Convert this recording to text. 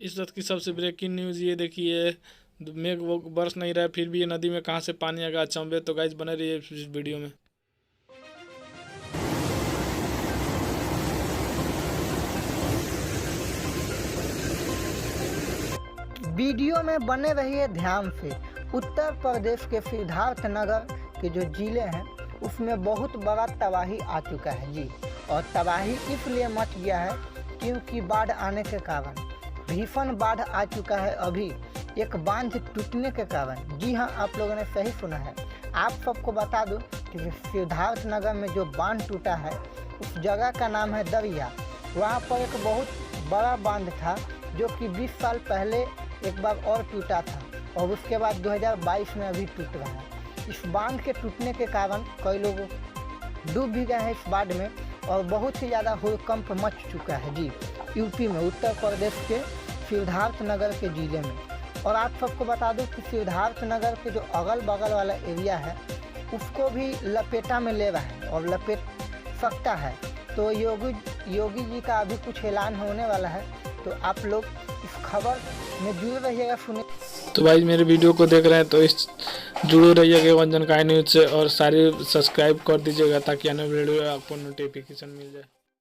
इस वक्त की सबसे ब्रेकिंग न्यूज़ ये देखिए, मेघ वो बरस नहीं रहा है, फिर भी ये नदी में कहाँ से पानी आ गया अचंभे। तो गाइस बने रहिए इस वीडियो में। वीडियो में बने रहिए ध्यान से। उत्तर प्रदेश के सिद्धार्थनगर के जो जिले हैं उसमें बहुत बड़ा तबाही आ चुका है जी। और तबाही इसलिए मच गया है क्योंकि बाढ़ आने के कारण भीषण बाढ़ आ चुका है। अभी एक बांध टूटने के कारण, जी हाँ आप लोगों ने सही सुना है। आप सबको बता दूं कि सिद्धार्थनगर में जो बांध टूटा है उस जगह का नाम है दरिया। वहाँ पर एक बहुत बड़ा बांध था जो कि 20 साल पहले एक बार और टूटा था और उसके बाद 2022 में अभी टूट रहा है। इस बांध के टूटने के कारण कई लोग डूब भी गए हैं इस बाढ़ में और बहुत ही ज़्यादा भूकंप मच चुका है जी यूपी में, उत्तर प्रदेश के सिद्धार्थनगर के ज़िले में। और आप सबको बता दूं कि सिद्धार्थनगर के जो अगल बगल वाला एरिया है उसको भी लपेटा में ले रहा है और लपेट सकता है। तो योगी जी का अभी कुछ ऐलान होने वाला है, तो आप लोग इस खबर में जुड़े रहिएगा, सुने। तो भाई मेरे वीडियो को देख रहे हैं तो इस जुड़े रहिएगा वन जनकाई न्यूज़ से और सारी सब्सक्राइब कर दीजिएगा ताकि आने वाले वीडियो आपको नोटिफिकेशन मिल जाए।